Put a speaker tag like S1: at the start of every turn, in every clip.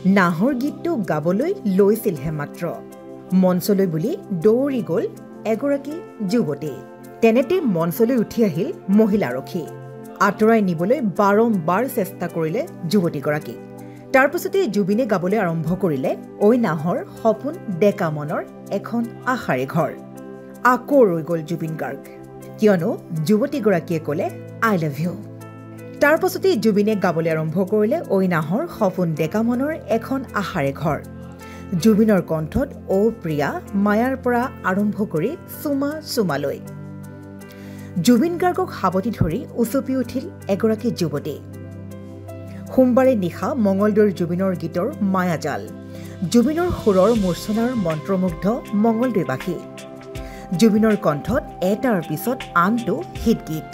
S1: নাহৰ গীতটো গাবলৈ লৈছিলহে মাত্ৰ মঞ্চলৈ বুলি দৌৰি গ'ল এগৰাকী যুৱতী তেনেতে মঞ্চলৈ উঠি আহিল মহিলাৰক্ষী আঁতৰাই নিবলৈ বাৰম্বাৰ চেষ্টা কৰিলে যুৱতীগৰাকী তাৰ পিছতে জুবিনে গাবলৈ আৰম্ভ কৰিলে ঐ নাহৰ সপোন ডেকা মনৰ এখন আশাৰে ঘৰ আকৌ ৰৈ গ'ল জুবিন গাৰ্গ কিয়নো যুৱতীগৰাকীয়ে ক'লে আই লাভ ইউ তাৰ পাছতে জুবিনে গাবলৈ আৰম্ভ কৰিলে ঐ নাহৰ সপোন ডেকা মনৰ এখন আশাৰে ঘৰ জুবিনৰ কণ্ঠত ও প্ৰিয়া মায়াৰ পৰা আৰম্ভ কৰি সুমা সুমালৈ জুবিন গাৰ্গক হাবতি ধৰি উচপি উঠিল এগৰাকী যুৱতী সোমবাৰে নিশা মঙ্গলদৈৰ জুবিনৰ গীতৰ মায়াজাল জুবিনৰ সুৰৰ মূৰ্ছনাৰ মন্ত্ৰমুগ্ধ মঙ্গলদৈবাসী জুবিনৰ কণ্ঠত এটাৰ পিছত আনটো হিট গীত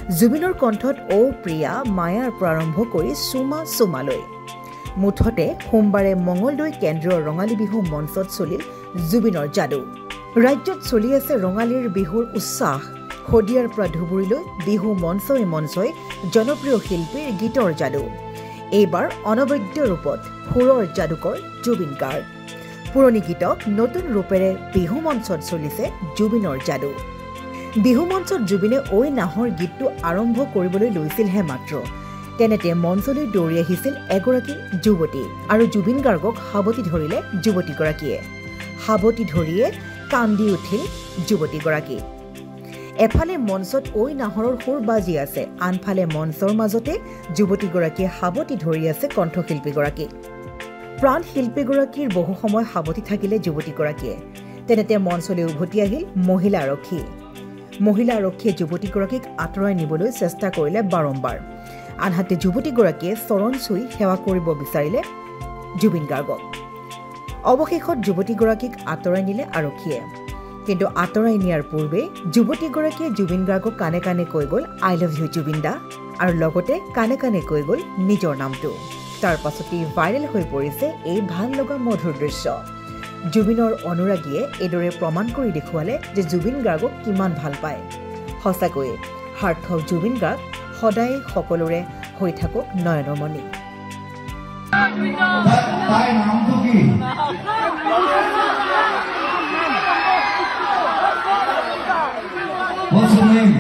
S1: জুবিনৰ কণ্ঠত ও প্ৰিয়া মায়াৰ পৰা আৰম্ভ কৰি সুমা সুমালৈ মুঠতে সোমবাৰে মঙ্গলদৈ কেন্দ্ৰীয় ৰঙালী বিহু মঞ্চত চলিল জুবিনৰ যাদু ৰাজ্যত চলি আছে ৰঙালীৰ বিহুৰ উৎসাহ হদিয়াৰ পৰা ধুবুৰীলৈ বিহু মঞ্চই মঞ্চই জনপ্ৰিয় শিল্পীৰ গীতৰ যাদু এইবাৰ অনবদ্য ৰূপত সুৰৰ যাদুকৰ জুবিন গাৰ্গ পুৰণি গীতক নতুন ৰূপেৰে বিহু মঞ্চত চলিছে জুবিনৰ যাদু বিহু মঞ্চত জুবিনে ঐ নাহৰ গীতটো আৰম্ভ কৰিবলৈ লৈছিলহে মাত্ৰ তেনেতে মঞ্চলৈ দৌৰি আহিছিল এগৰাকী যুৱতী আৰু জুবিন গাৰ্গক হাবতি ধৰিলে যুৱতীগৰাকীয়ে হাবতি ধৰিয়ে কান্দি উঠিল যুৱতীগৰাকী এফালে মঞ্চত ঐ নাহৰৰ সুৰ বাজি আছে আনফালে মঞ্চৰ মাজতে যুৱতীগৰাকীয়ে হাবতি ধৰি আছে কণ্ঠশিল্পীগৰাকী প্ৰাণ শিল্পীগৰাকীৰ বহু সময় হাবতি থাকিলে যুৱতীগৰাকীয়ে তেনেতে মঞ্চলৈ উভতি আহিল মহিলা আৰক্ষীয়ে যুৱতীগৰাকীক আঁতৰাই নিবলৈ চেষ্টা কৰিলে বাৰম্বাৰ আনহাতে যুৱতীগৰাকীয়ে চৰণ চুই সেৱা কৰিব বিচাৰিলে জুবিন গাৰ্গক অৱশেষত যুৱতীগৰাকীক আঁতৰাই নিলে আৰক্ষীয়ে কিন্তু আঁতৰাই নিয়াৰ পূৰ্বে যুৱতীগৰাকীয়ে জুবিন গাৰ্গক কানে কানে কৈ গ'ল আই লাভ ইউ জুবিন দা আৰু লগতে কানে কানে কৈ গ'ল নিজৰ নামটো তাৰ পাছতে ভাইৰেল হৈ পৰিছে এই ভাল লগা মধুৰ দৃশ্য জুবিনৰ অনুৰাগীয়ে এইদৰে প্ৰমাণ কৰি দেখুৱালে যে জুবিন গাৰ্গক কিমান ভাল পায় সঁচাকৈয়ে সাৰ্থক জুবিন গাৰ্গ সদায় সকলোৰে হৈ থাকক Nayanmoni
S2: What's her name?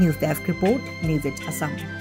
S1: News Desk Report, News at Assam.